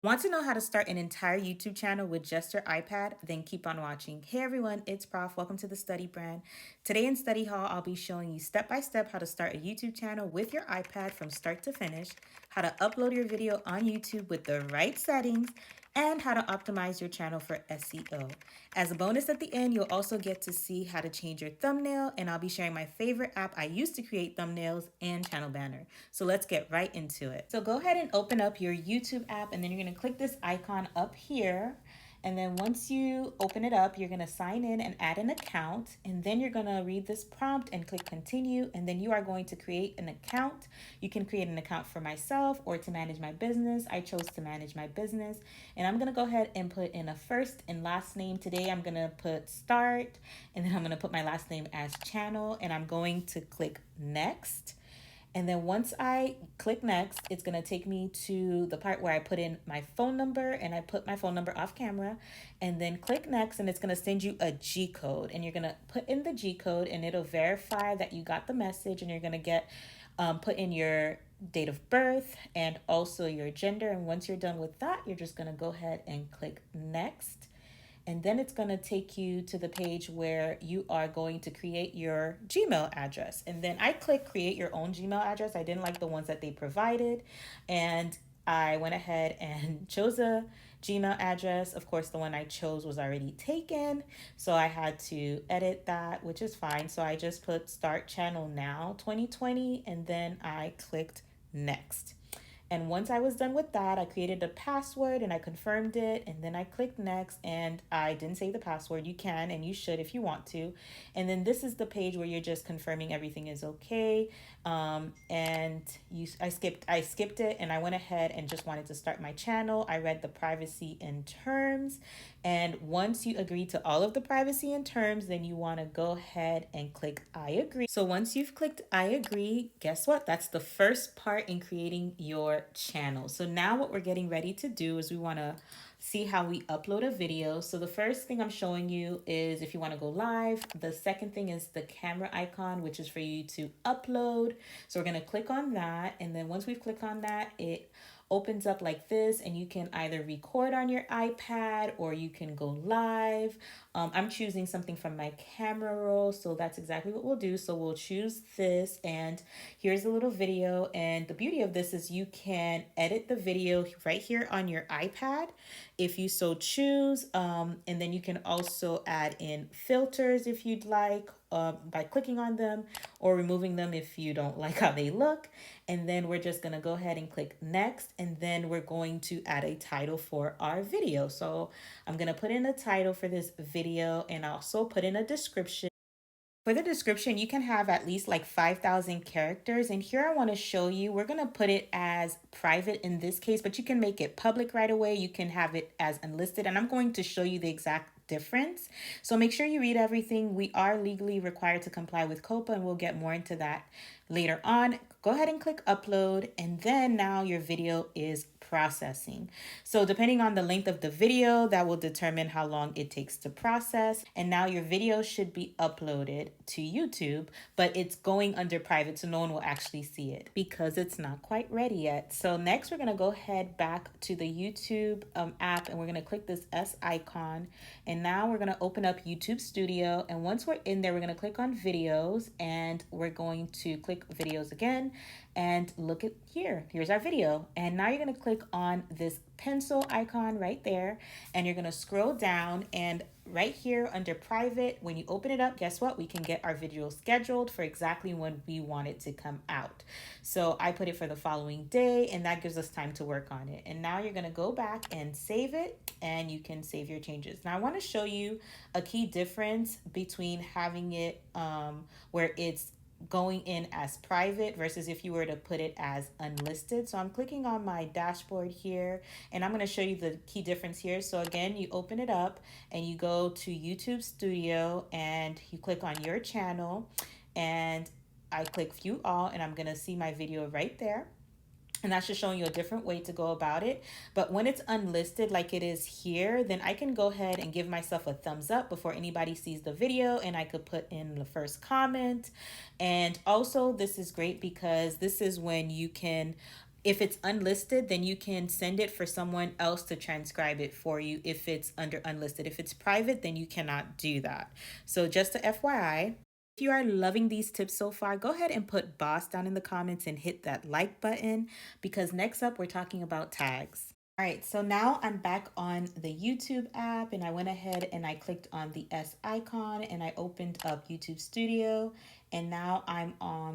Want to know how to start an entire YouTube channel with just your iPad? Then keep on watching. Hey everyone, it's Prof. Welcome to the Study Brand. Today in Study Hall, I'll be showing you step by step how to start a YouTube channel with your iPad from start to finish, how to upload your video on YouTube with the right settings, and how to optimize your channel for SEO. As a bonus at the end, you'll also get to see how to change your thumbnail, and I'll be sharing my favorite app I use to create thumbnails and channel banner. So let's get right into it. So go ahead and open up your YouTube app, and then you're going to click this icon up here. And then once you open it up, you're going to sign in and add an account. And then you're going to read this prompt and click continue. And then you are going to create an account. You can create an account for myself or to manage my business. I chose to manage my business. And I'm going to go ahead and put in a first and last name. Today I'm going to put start. And then I'm going to put my last name as channel. And I'm going to click next. And then once I click next, it's going to take me to the part where I put in my phone number, and I put my phone number off camera, and then click next, and it's going to send you a G code, and you're going to put in the G code, and it'll verify that you got the message, and you're going to get put in your date of birth and also your gender. And once you're done with that, you're just going to go ahead and click next. And then it's going to take you to the page where you are going to create your Gmail address. And then I click create your own Gmail address. I didn't like the ones that they provided. And I went ahead and chose a Gmail address. Of course, the one I chose was already taken. So I had to edit that, which is fine. So I just put start channel now 2020, and then I clicked next. And once I was done with that, I created a password and I confirmed it. And then I clicked next, and I didn't say the password. You can and you should if you want to. And then this is the page where you're just confirming everything is okay. I skipped it, and I went ahead and just wanted to start my channel. I read the privacy and terms. And once you agree to all of the privacy and terms, then you want to go ahead and click I agree. So once you've clicked I agree, guess what? That's the first part in creating your channel. So now what we're getting ready to do is we want to see how we upload a video. So the first thing I'm showing you is if you want to go live. The second thing is the camera icon, which is for you to upload. So we're going to click on that. And then once we've clicked on that, it opens up like this, and you can either record on your iPad or you can go live. I'm choosing something from my camera roll, so that's exactly what we'll do. So we'll choose this, and here's a little video. And the beauty of this is you can edit the video right here on your iPad if you so choose. And then you can also add in filters if you'd like, by clicking on them, or removing them if you don't like how they look. And then we're just going to go ahead and click next, and then we're going to add a title for our video. So I'm going to put in a title for this video and also put in a description. For the description, you can have at least like 5,000 characters. And here I want to show you, we're going to put it as private in this case, but you can make it public right away. You can have it as unlisted, and I'm going to show you the exact difference. So make sure you read everything. We are legally required to comply with COPA, and we'll get more into that later on. Go ahead and click upload, and then now your video is processing. So depending on the length of the video, that will determine how long it takes to process. And now your video should be uploaded to YouTube, but it's going under private, so no one will actually see it because it's not quite ready yet. So next we're going to go ahead back to the YouTube app, and we're going to click this S icon. And now we're going to open up YouTube Studio. And once we're in there, we're going to click on videos, and we're going to click videos again. And look at here, here's our video. And now you're going to click on this pencil icon right there, and you're going to scroll down, and right here under private, when you open it up, guess what? We can get our video scheduled for exactly when we want it to come out. So I put it for the following day, and that gives us time to work on it. And now you're going to go back and save it, and you can save your changes. Now I want to show you a key difference between having it where it's going in as private versus if you were to put it as unlisted. So I'm clicking on my dashboard here, and I'm going to show you the key difference here. So again, you open it up and you go to YouTube Studio, and you click on your channel, and I click view all, and I'm going to see my video right there. And that's just showing you a different way to go about it. But when it's unlisted like it is here, then I can go ahead and give myself a thumbs up before anybody sees the video, and I could put in the first comment. And also this is great because this is when you can If it's unlisted, then you can send it for someone else to transcribe it for you if it's under unlisted. If it's private, then you cannot do that. So just a FYI. If you are loving these tips so far, go ahead and put boss down in the comments and hit that like button, because next up we're talking about tags. All right, so now I'm back on the YouTube app, and I went ahead and I clicked on the S icon and I opened up YouTube Studio, and now I'm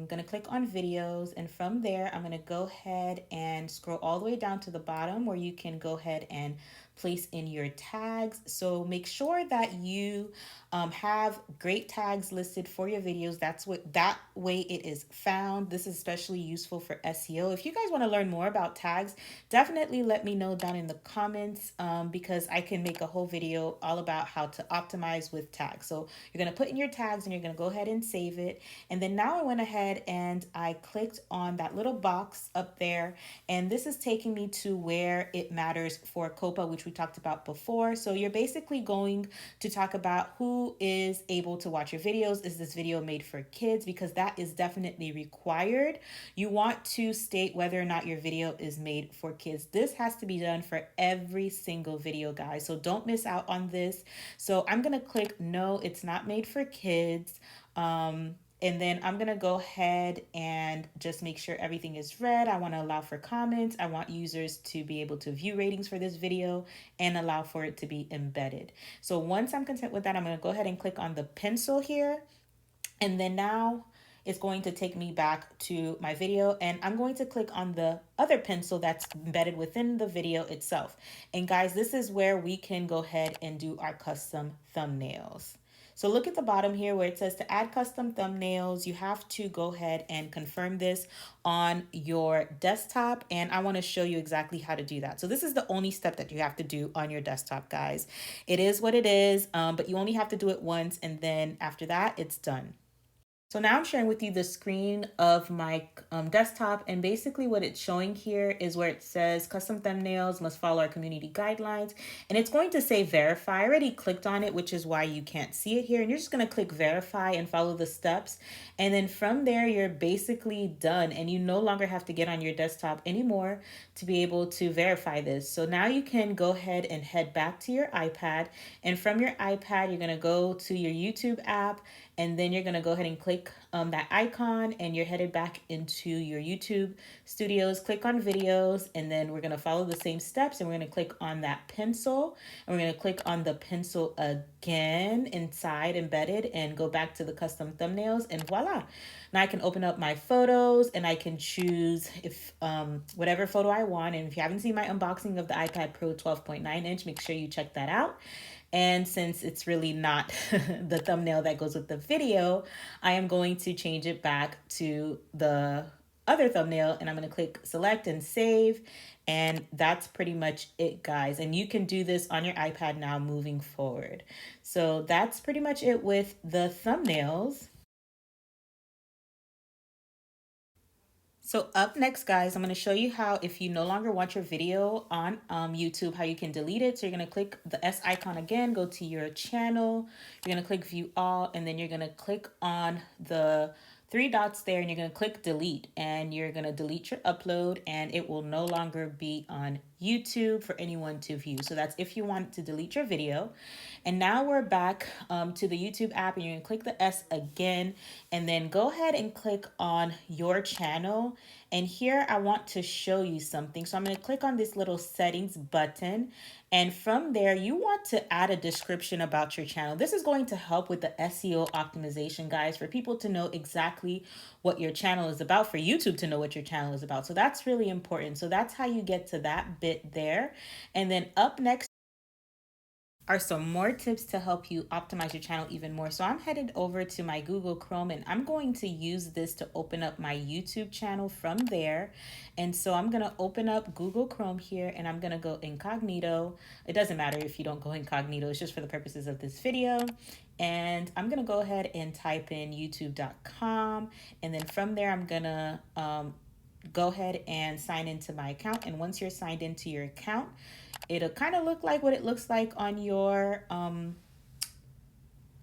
gonna click on videos, and from there I'm gonna go ahead and scroll all the way down to the bottom where you can go ahead and place in your tags. So make sure that you have great tags listed for your videos. That way it is found. This is especially useful for SEO. If you guys want to learn more about tags, definitely let me know down in the comments, because I can make a whole video all about how to optimize with tags. So you're going to put in your tags and you're going to go ahead and save it. And then now I went ahead and I clicked on that little box up there, and this is taking me to where it matters for COPA, which we talked about before. So you're basically going to talk about who is able to watch your videos. Is this video made for kids? Because that is definitely required. You want to state whether or not your video is made for kids. This has to be done for every single video, guys. So don't miss out on this. So I'm going to click no, it's not made for kids. And then I'm going to go ahead and just make sure everything is read. I want to allow for comments. I want users to be able to view ratings for this video and allow for it to be embedded. So once I'm content with that, I'm going to go ahead and click on the pencil here. And then now it's going to take me back to my video, and I'm going to click on the other pencil that's embedded within the video itself. And guys, this is where we can go ahead and do our custom thumbnails. So look at the bottom here where it says to add custom thumbnails, you have to go ahead and confirm this on your desktop. And I want to show you exactly how to do that. So this is the only step that you have to do on your desktop, guys. It is what it is, but you only have to do it once, and then after that, it's done. So now I'm sharing with you the screen of my desktop, and basically what it's showing here is where it says custom thumbnails must follow our community guidelines, and it's going to say verify. I already clicked on it, which is why you can't see it here, and you're just going to click verify and follow the steps, and then from there you're basically done, and you no longer have to get on your desktop anymore to be able to verify this. So now you can go ahead and head back to your iPad, and from your iPad you're going to go to your YouTube app, and then you're going to go ahead and click that icon, and you're headed back into your YouTube studios. Click on videos, and then we're going to follow the same steps, and we're going to click on that pencil, and we're going to click on the pencil again inside embedded and go back to the custom thumbnails, and voila. Now I can open up my photos, and I can choose if whatever photo I want. And if you haven't seen my unboxing of the iPad Pro 12.9 inch, make sure you check that out. And since it's really not the thumbnail that goes with the video, I am going to change it back to the other thumbnail, and I'm going to click select and save. And that's pretty much it, guys. And you can do this on your iPad now moving forward. So that's pretty much it with the thumbnails. So up next, guys, I'm going to show you how, if you no longer want your video on YouTube, how you can delete it. So you're going to click the S icon again, go to your channel. You're going to click view all, and then you're going to click on the three dots there, and you're going to click delete, and you're going to delete your upload, and it will no longer be on YouTube for anyone to view. So that's if you want to delete your video. And now we're back to the YouTube app, and you're going to click the S again, and then go ahead and click on your channel. And here I want to show you something. So I'm going to click on this little settings button, and from there you want to add a description about your channel. This is going to help with the SEO optimization, guys, for people to know exactly what your channel is about, for YouTube to know what your channel is about. So that's really important. So that's how you get to that bit there. And then up next are some more tips to help you optimize your channel even more. So I'm headed over to my Google Chrome, and I'm going to use this to open up my YouTube channel from there. And so I'm going to open up Google Chrome here, and I'm going to go incognito. It doesn't matter if you don't go incognito, it's just for the purposes of this video. And I'm going to go ahead and type in youtube.com. And then from there, I'm going to go ahead and sign into my account. And once you're signed into your account, it'll kind of look like what it looks like on your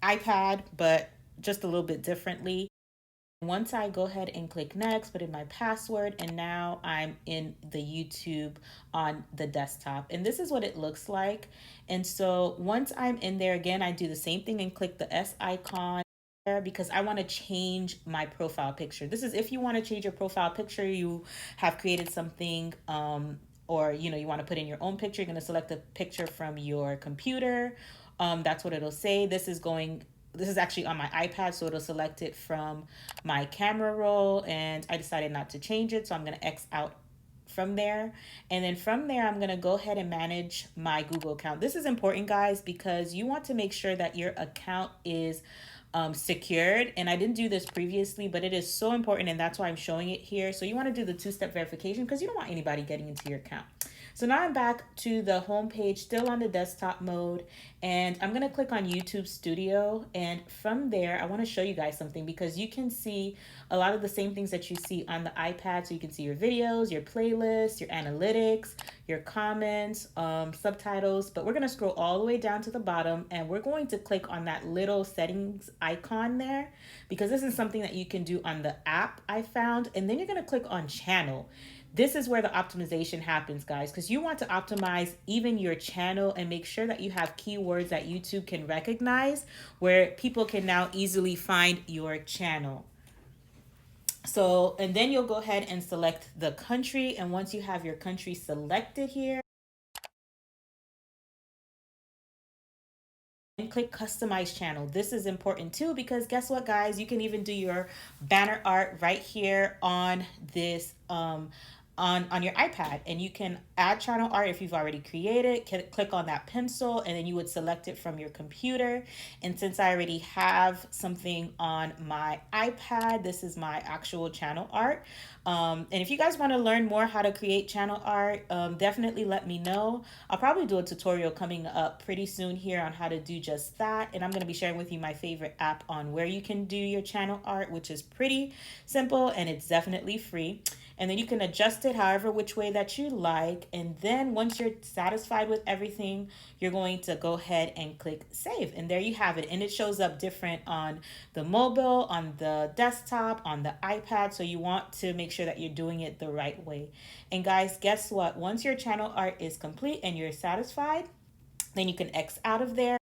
iPad, but just a little bit differently. Once I go ahead and click next, put in my password, and now I'm in the YouTube on the desktop. And this is what it looks like. And so once I'm in there again, I do the same thing and click the S icon there because I want to change my profile picture. This is if you want to change your profile picture, you have created something or you want to put in your own picture. You're going to select a picture from your computer. That's what it'll say. This is actually on my iPad, so it'll select it from my camera roll, and I decided not to change it, so I'm going to X out from there. And then from there, I'm going to go ahead and manage my Google account. This is important, guys, because you want to make sure that your account is secured. And I didn't do this previously, but it is so important, and that's why I'm showing it here. So you want to do the two-step verification because you don't want anybody getting into your account. So now I'm back to the home page, still on the desktop mode, and I'm going to click on YouTube Studio. And from there, I want to show you guys something because you can see a lot of the same things that you see on the iPad. So you can see your videos, your playlists, your analytics, your comments, subtitles. But we're going to scroll all the way down to the bottom, and we're going to click on that little settings icon there because this is something that you can do on the app I found. And then you're going to click on channel. This is where the optimization happens, guys, because you want to optimize even your channel and make sure that you have keywords that YouTube can recognize where people can now easily find your channel. So, and then you'll go ahead and select the country. And once you have your country selected here, and click customize channel. This is important too because guess what, guys, you can even do your banner art right here on this on your iPad, and you can add channel art if you've already created. Click on that pencil and then you would select it from your computer. And since I already have something on my iPad, this is my actual channel art. And if you guys want to learn more how to create channel art, definitely let me know. I'll probably do a tutorial coming up pretty soon here on how to do just that. And I'm going to be sharing with you my favorite app on where you can do your channel art, which is pretty simple and it's definitely free. And then you can adjust it however which way that you like. And then once you're satisfied with everything, you're going to go ahead and click save. And there you have it. And it shows up different on the mobile, on the desktop, on the iPad. So you want to make sure that you're doing it the right way. And guys, guess what? Once your channel art is complete and you're satisfied, then you can X out of there.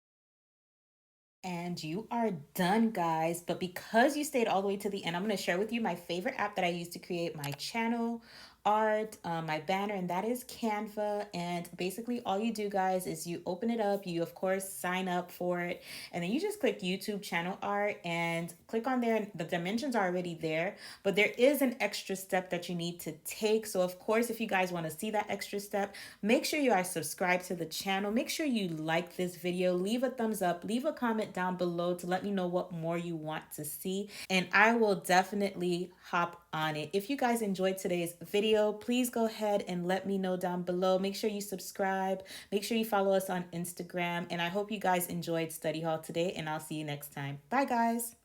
And you are done, guys. But because you stayed all the way to the end, I'm going to share with you my favorite app that I use to create my channel art, my banner, and that is Canva. And basically all you do, guys, is you open it up, you of course sign up for it, and then you just click YouTube channel art and click on there. The dimensions are already there, but there is an extra step that you need to take. So of course, if you guys want to see that extra step, make sure you are subscribed to the channel. Make sure you like this video, leave a thumbs up, leave a comment down below to let me know what more you want to see, and I will definitely hop on it. If you guys enjoyed today's video, please go ahead and let me know down below. Make sure you subscribe, make sure you follow us on Instagram, and I hope you guys enjoyed study hall today, and I'll see you next time. Bye, guys.